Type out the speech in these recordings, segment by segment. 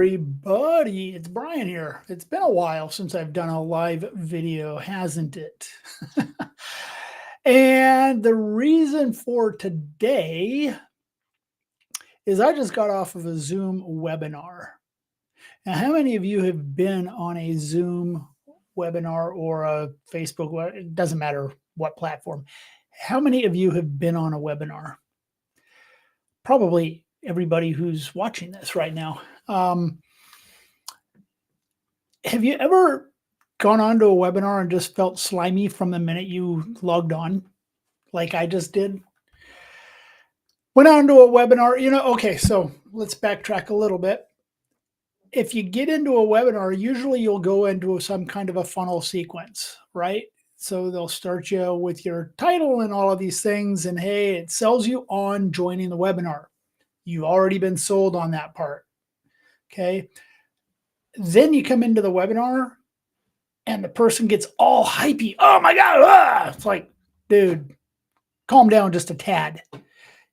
everybody, it's Brian here. It's been a while since I've done a live video, hasn't it? And the reason for today is I just got off of a Zoom webinar. Now, how many of you have been on a Zoom webinar or a Facebook? It doesn't matter what platform. How many of you have been on a webinar? Probably everybody who's watching this right now. Have you ever gone onto a webinar and just felt slimy from the minute you logged on, like I just did? Went on to a webinar, okay, so let's backtrack a little bit. If you get into a webinar, usually you'll go into some kind of a funnel sequence, right? So they'll start you with your title and all of these things, and hey, it sells you on joining the webinar. You've already been sold on that part, okay? Then you come into the webinar and the person gets all hypey. Oh my God. Ah! It's like, dude, calm down just a tad.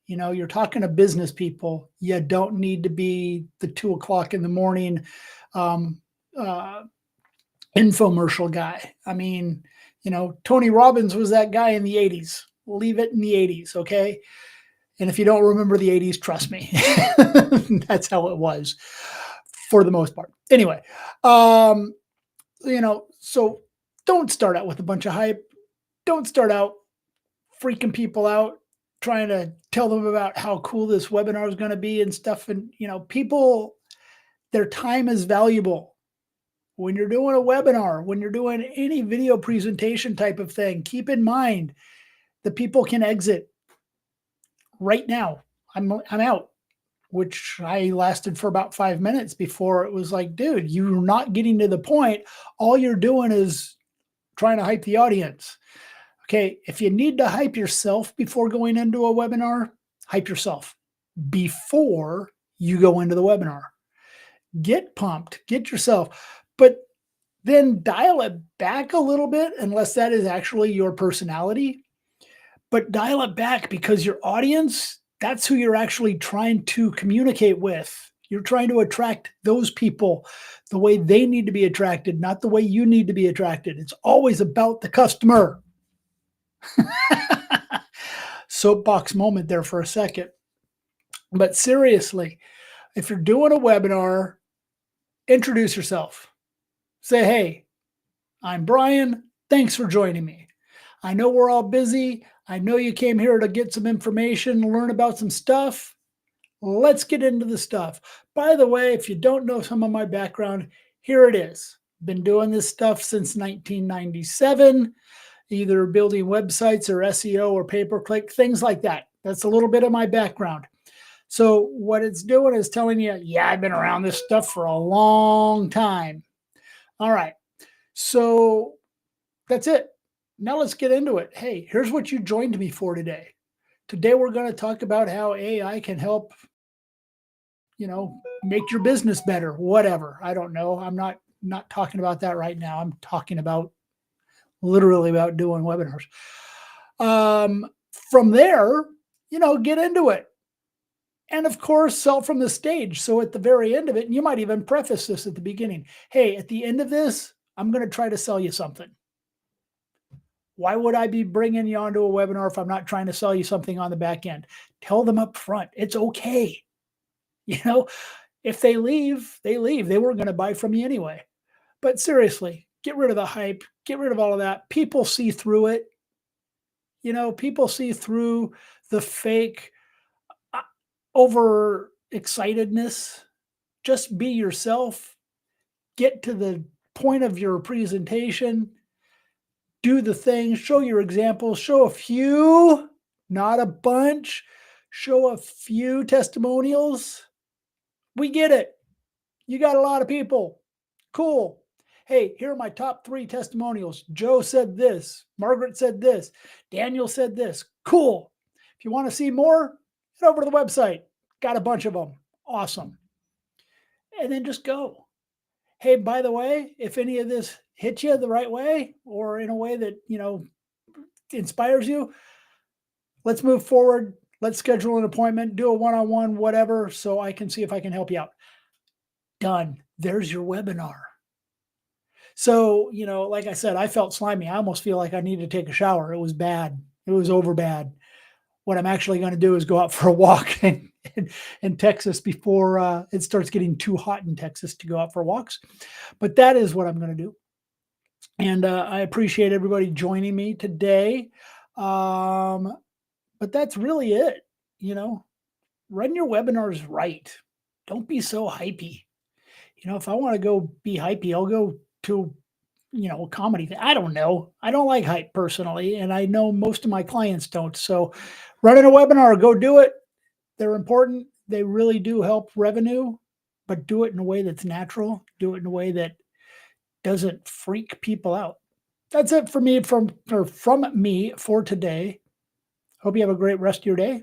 You're talking to business people. You don't need to be the 2 o'clock in the morning infomercial guy. I mean, Tony Robbins was that guy in the 80s. Leave it in the 80s, okay? And if you don't remember the 80s, trust me. That's how it was for the most part. Anyway, so don't start out with a bunch of hype. Don't start out freaking people out, trying to tell them about how cool this webinar is going to be and stuff. And, people, their time is valuable. When you're doing a webinar, when you're doing any video presentation type of thing, keep in mind the people can exit right now. I'm out, which I lasted for about 5 minutes before it was like, dude, you're not getting to the point. All you're doing is trying to hype the audience. Okay, if you need to hype yourself before going into a webinar, hype yourself before you go into the webinar. Get pumped, get yourself, but then dial it back a little bit, unless that is actually your personality. But dial it back because your audience, that's who you're actually trying to communicate with. You're trying to attract those people the way they need to be attracted, not the way you need to be attracted. It's always about the customer. Soapbox moment there for a second. But seriously, if you're doing a webinar, introduce yourself. Say, hey, I'm Brian. Thanks for joining me. I know we're all busy. I know you came here to get some information, learn about some stuff. Let's get into the stuff. By the way, if you don't know some of my background, here it is. Been doing this stuff since 1997, either building websites or SEO or pay-per-click, things like that. That's a little bit of my background. So what it's doing is telling you, yeah, I've been around this stuff for a long time. All right. So that's it. Now let's get into it. Hey, here's what you joined me for today. Today, we're going to talk about how AI can help, make your business better, whatever. I don't know. I'm not talking about that right now. I'm talking about literally about doing webinars. From there, get into it. And of course, sell from the stage. So at the very end of it, and you might even preface this at the beginning. Hey, at the end of this, I'm going to try to sell you something. Why would I be bringing you onto a webinar if I'm not trying to sell you something on the back end? Tell them up front. It's okay. If they leave, they leave. They weren't going to buy from you anyway. But seriously, get rid of the hype. Get rid of all of that. People see through it. People see through the fake over excitedness. Just be yourself. Get to the point of your presentation. Do the thing. Show your examples. Show a few, not a bunch. Show a few testimonials. We get it. You got a lot of people. Cool. Hey, here are my top 3 testimonials. Joe said this. Margaret said this. Daniel said this. Cool. If you want to see more, head over to the website. Got a bunch of them. Awesome. And then just go. Hey, by the way, if any of this hits you the right way or in a way that, inspires you, let's move forward. Let's schedule an appointment, do a one-on-one, whatever, so I can see if I can help you out. Done. There's your webinar. So, like I said, I felt slimy. I almost feel like I need to take a shower. It was bad. It was over bad. What I'm actually going to do is go out for a walk in Texas before it starts getting too hot in Texas to go out for walks. But that is what I'm going to do. And I appreciate everybody joining me today. Um, but that's really it. You know, run your webinars right. Don't be so hypey. If I want to go be hypey, I'll go to a comedy thing. I don't know. I don't like hype personally, and I know most of my clients don't. So running a webinar, go do it. They're important. They really do help revenue, but do it in a way that's natural. Do it in a way that doesn't freak people out. That's it for me from me for today. Hope you have a great rest of your day.